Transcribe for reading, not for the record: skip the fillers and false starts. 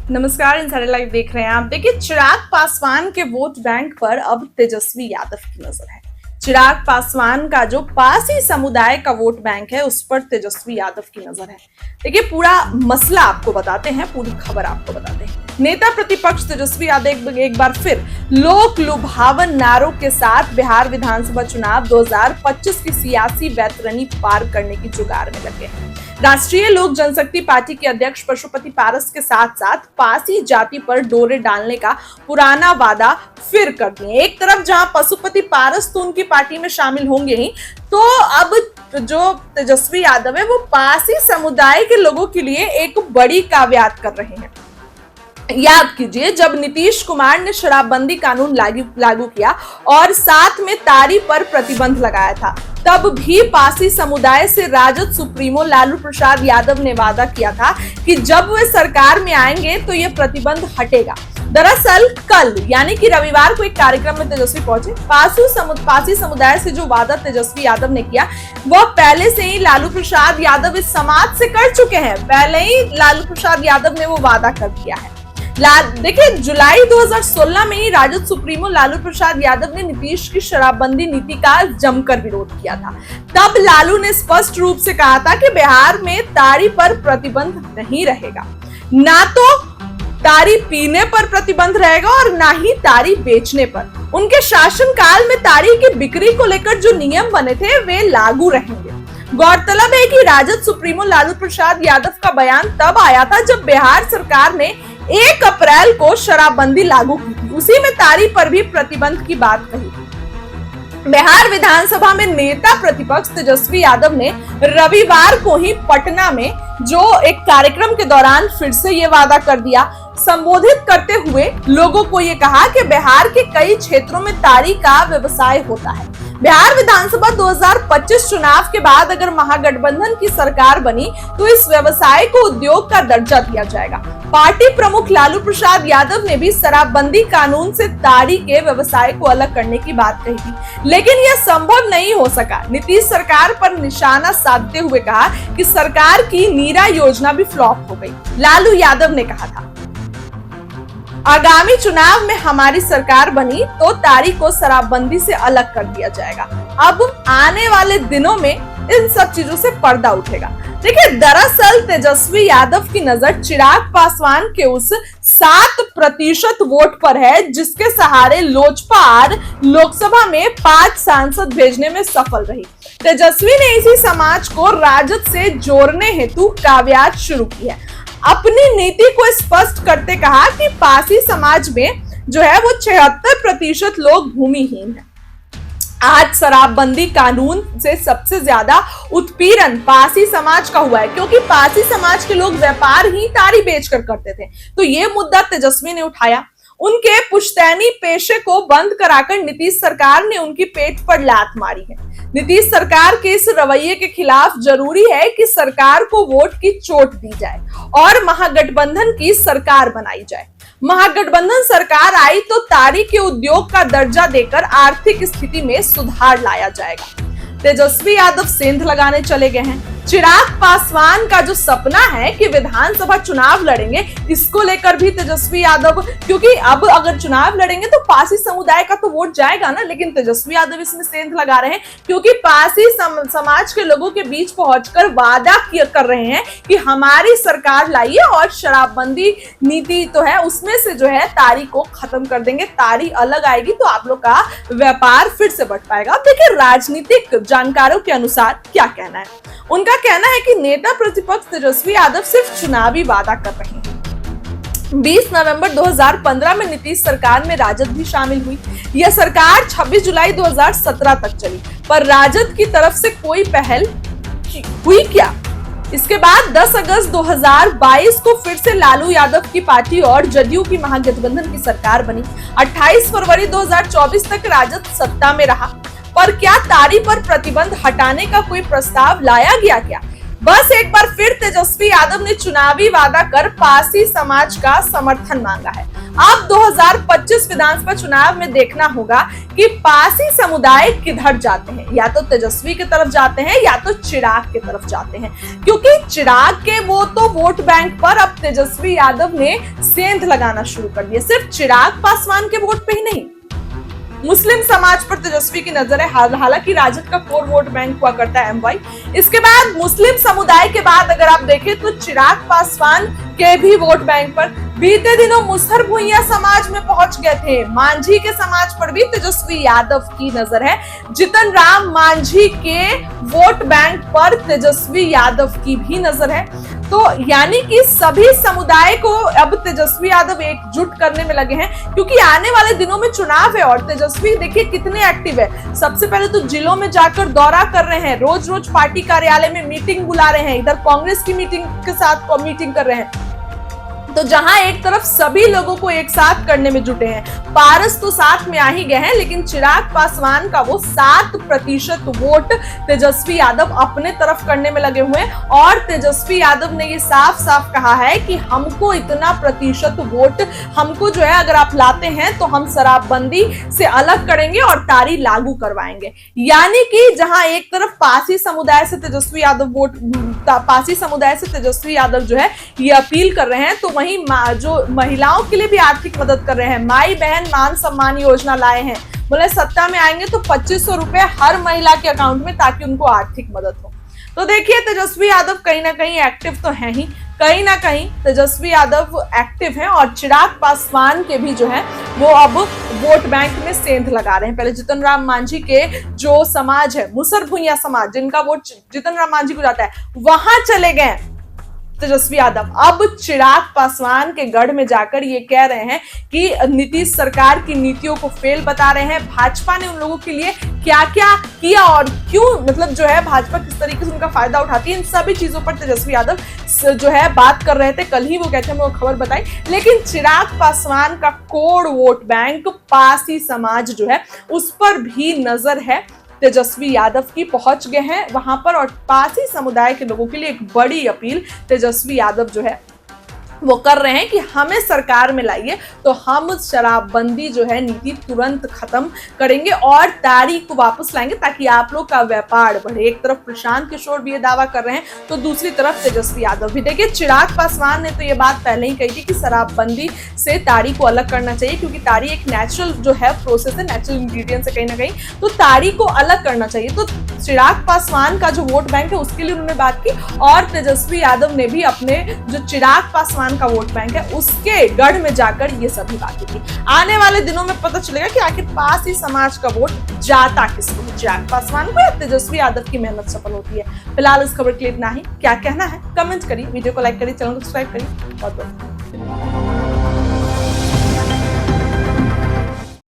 नमस्कार, insider live देख रहे हैं आप। देखिए, चिराग पासवान के वोट बैंक पर अब तेजस्वी यादव की नजर है। चिराग पासवान का जो पासी समुदाय का वोट बैंक है, उस पर तेजस्वी यादव की नजर है। देखिए, पूरा मसला आपको बताते हैं, पूरी खबर आपको बताते हैं। नेता प्रतिपक्ष तेजस्वी यादव एक बार फिर लोक लुभावन नारों के साथ बिहार विधानसभा चुनाव 2025 की सियासी वैतरणी पार करने की जुगार में लगे हैं। राष्ट्रीय लोक जनशक्ति पार्टी के अध्यक्ष पशुपति पारस के साथ साथ पासी जाति पर डोरे डालने का पुराना वादा फिर कर दिए। एक तरफ जहां पशुपति पारस तो उनकी पार्टी में शामिल होंगे ही, तो अब जो तेजस्वी यादव है वो पासी समुदाय के लोगों के लिए एक बड़ी काव्यात कर रहे हैं। याद कीजिए, जब नीतीश कुमार ने शराबबंदी कानून लागू किया और साथ में तारी पर प्रतिबंध लगाया था, तब भी पासी समुदाय से राजद सुप्रीमो लालू प्रसाद यादव ने वादा किया था कि जब वे सरकार में आएंगे तो यह प्रतिबंध हटेगा। दरअसल कल यानी कि रविवार को एक कार्यक्रम में तेजस्वी पहुंचे। पासी समुदाय से जो वादा तेजस्वी यादव ने किया, वह पहले से ही लालू प्रसाद यादव इस समाज से कर चुके हैं। पहले ही लालू प्रसाद यादव ने वो वादा कर दिया है। देखिए, जुलाई 2016 में ही राजद सुप्रीमो लालू प्रसाद यादव ने नीतीश की शराबबंदी नीति का जमकर विरोध किया था। तब लालू ने स्पष्ट रूप से कहा था कि बिहार में तारी पर प्रतिबंध नहीं रहेगा। ना तो तारी पीने पर प्रतिबंध रहेगा और ना ही तारी बेचने पर। उनके शासनकाल में तारी की बिक्री को लेकर जो नियम बने थे वे लागू रहेंगे। गौरतलब है कि राजद सुप्रीमो लालू प्रसाद यादव का बयान तब आया था जब बिहार सरकार ने 1 अप्रैल को शराबबंदी लागू की थी। उसी में तारी पर भी प्रतिबंध की बात कही थी। बिहार विधानसभा में नेता प्रतिपक्ष तेजस्वी यादव ने रविवार को ही पटना में जो एक कार्यक्रम के दौरान फिर से ये वादा कर दिया। संबोधित करते हुए लोगों को ये कहा कि बिहार के कई क्षेत्रों में तारी का व्यवसाय होता है। बिहार विधानसभा 2025 चुनाव के बाद अगर महागठबंधन की सरकार बनी तो इस व्यवसाय को उद्योग का दर्जा दिया जाएगा। पार्टी प्रमुख लालू प्रसाद यादव ने भी शराबबंदी कानून से तारी के व्यवसाय को अलग करने की बात कही थी, लेकिन यह संभव नहीं हो सका। नीतीश सरकार पर निशाना साधते हुए कहा कि सरकार की नीरा योजना भी फ्लॉप हो गई। लालू यादव ने कहा था, आगामी चुनाव में हमारी सरकार बनी तो तारी को शराबबंदी से अलग कर दिया जाएगा। अब आने वाले दिनों में इन सब चीजों से पर्दा उठेगा। देखिए, दरअसल तेजस्वी यादव की नजर चिराग पासवान के उस 7% वोट पर है जिसके सहारे लोजपा लोकसभा में 5 सांसद भेजने में सफल रही। तेजस्वी ने इसी समाज को राजद से जोड़ने हेतु काव्यात शुरू की है। अपनी नीति को स्पष्ट करते कहा कि पासी समाज में जो है वो 76% लोग भूमिहीन हैं। आज शराबबंदी कानून से सबसे ज्यादा उत्पीड़न पासी समाज का हुआ है, क्योंकि पासी समाज के लोग व्यापार ही तारी बेचकर करते थे। तो ये मुद्दा तेजस्वी ने उठाया। उनके पुश्तैनी पेशे को बंद कराकर नीतीश सरकार ने उनकी पेट पर लात मारी है। नीतीश सरकार के इस रवैये के खिलाफ जरूरी है कि सरकार को वोट की चोट दी जाए और महागठबंधन की सरकार बनाई जाए। महागठबंधन सरकार आई तो तारी के उद्योग का दर्जा देकर आर्थिक स्थिति में सुधार लाया जाएगा। तेजस्वी यादव सेंध लगाने चले गए हैं। चिराग पासवान का जो सपना है कि विधानसभा चुनाव लड़ेंगे, इसको लेकर भी तेजस्वी यादव, क्योंकि अब अगर चुनाव लड़ेंगे तो पासी समुदाय का तो वोट जाएगा ना, लेकिन तेजस्वी यादव इसमें सेंध लगा रहे हैं क्योंकि पासी समाज के लोगों के बीच पहुंचकर वादा कर रहे हैं कि हमारी सरकार लाइए और शराबबंदी नीति तो है उसमें से जो है तारी को खत्म कर देंगे। तारी अलग आएगी तो आप लोग का व्यापार फिर से बढ़ पाएगा। अब देखिए, राजनीतिक जानकारों के अनुसार क्या कहना है। उनका कहना है कि नेता प्रतिपक्ष तेजस्वी यादव सिर्फ चुनावी वादा कर रहे हैं। 20 नवंबर 2015 में नीतीश सरकार में राजद भी शामिल हुई। यह सरकार 26 जुलाई 2017 तक चली, पर राजद की तरफ से कोई पहल हुई क्या? इसके बाद 10 अगस्त 2022 को फिर से लालू यादव की पार्टी और जदयू की महागठबंधन की सरकार बनी। 28 फरवरी 2024 तक राजद सत्ता में रहा, पर क्या तारी पर प्रतिबंध हटाने का कोई प्रस्ताव लाया गया क्या? बस एक बार फिर तेजस्वी यादव ने चुनावी वादा कर पासी समाज का समर्थन मांगा है। अब 2025 विधानसभा चुनाव में देखना होगा कि पासी समुदाय किधर जाते हैं, या तो तेजस्वी की तरफ जाते हैं या तो चिराग की तरफ जाते हैं, क्योंकि चिराग के वो तो वोट बैंक पर अब तेजस्वी यादव ने सेंध लगाना शुरू कर दिया। सिर्फ चिराग पासवान के वोट पे ही नहीं, मुस्लिम समाज पर तेजस्वी की नजर है। हालांकि राजद का कोर वोट बैंक हुआ करता है एमवाई। इसके बाद मुस्लिम समुदाय के बाद अगर आप देखें तो चिराग पासवान के भी वोट बैंक पर बीते दिनों मुसहर भुइयां समाज में पहुंच गए थे। मांझी के समाज पर भी तेजस्वी यादव की नजर है। जीतन राम मांझी के वोट बैंक पर तेजस्वी यादव की भी नजर है। तो यानी कि सभी समुदाय को अब तेजस्वी यादव एकजुट करने में लगे हैं, क्योंकि आने वाले दिनों में चुनाव है और तेजस्वी देखिए कितने एक्टिव है। सबसे पहले तो जिलों में जाकर दौरा कर रहे हैं, रोज रोज पार्टी कार्यालय में मीटिंग बुला रहे हैं, इधर कांग्रेस की मीटिंग के साथ मीटिंग कर रहे हैं। तो जहां एक तरफ सभी लोगों को एक साथ करने में जुटे हैं, पारस तो साथ में आ ही गए हैं, लेकिन चिराग पासवान का वो 7% वोट तेजस्वी यादव अपने तरफ करने में लगे हुए हैं। और तेजस्वी यादव ने ये साफ साफ कहा है कि हमको इतना प्रतिशत वोट हमको जो है अगर आप लाते हैं तो हम शराबबंदी से अलग करेंगे और तारी लागू करवाएंगे। यानी कि जहां एक तरफ पासी समुदाय से तेजस्वी यादव जो है ये अपील कर रहे हैं, तो वहीं जो महिलाओं के लिए भी आर्थिक मदद कर रहे हैं। माई बहन मान सम्मान योजना लाए हैं, बोले सत्ता में आएंगे तो 2500 रुपए हर महिला के अकाउंट में, ताकि उनको आर्थिक मदद हो। तो देखिए तेजस्वी यादव कहीं ना कहीं एक्टिव तो है ही, कहीं ना कहीं तेजस्वी यादव एक्टिव हैं और चिराग पासवान के भी जो है वो अब वोट बैंक में सेंध लगा रहे हैं। पहले जीतन राम मांझी के जो समाज है, मुसहर भुइयां समाज, जिनका वोट जीतन राम मांझी को जाता है, वहां चले गए तेजस्वी यादव। अब चिराग पासवान के गढ़ में जाकर ये कह रहे हैं कि नीतीश सरकार की नीतियों को फेल बता रहे हैं। भाजपा ने उन लोगों के लिए क्या क्या किया और क्यों, मतलब जो है भाजपा किस तरीके से उनका फायदा उठाती है, इन सभी चीजों पर तेजस्वी यादव जो है बात कर रहे थे। कल ही वो कहते हैं, वो खबर बताई। लेकिन चिराग पासवान का कोर वोट बैंक पासी समाज जो है उस पर भी नजर है। तेजस्वी यादव की पहुंच गए हैं वहां पर, और पासी समुदाय के लोगों के लिए एक बड़ी अपील तेजस्वी यादव जो है वो कर रहे हैं कि हमें सरकार में लाइए तो हम शराबबंदी जो है नीति तुरंत खत्म करेंगे और तारी को वापस लाएंगे, ताकि आप लोग का व्यापार बढ़े। एक तरफ प्रशांत किशोर भी ये दावा कर रहे हैं, तो दूसरी तरफ तेजस्वी यादव भी। देखिए चिराग पासवान ने तो ये बात पहले ही कही थी कि शराबबंदी से तारी को अलग करना चाहिए, क्योंकि तारी एक नेचुरल जो है प्रोसेस है, नेचुरल इंग्रेडिएंट्स है कहीं ना कहीं, तो तारी को अलग करना चाहिए। तो चिराग पासवान का जो वोट बैंक है उसके लिए उन्होंने बात की, और तेजस्वी यादव ने भी अपने जो चिराग पासवान का वोट बैंक है उसके गढ़ में जाकर ये सभी बातें की। आने वाले दिनों में पता चलेगा कि आखिर पासी समाज का वोट जाता किसको, चिराग पासवान को या तेजस्वी यादव की मेहनत सफल होती है। फिलहाल इस खबर के लिए इतना ही। क्या कहना है कमेंट करिए, वीडियो को लाइक करिए, चैनल को सब्सक्राइब करिए। बहुत बहुत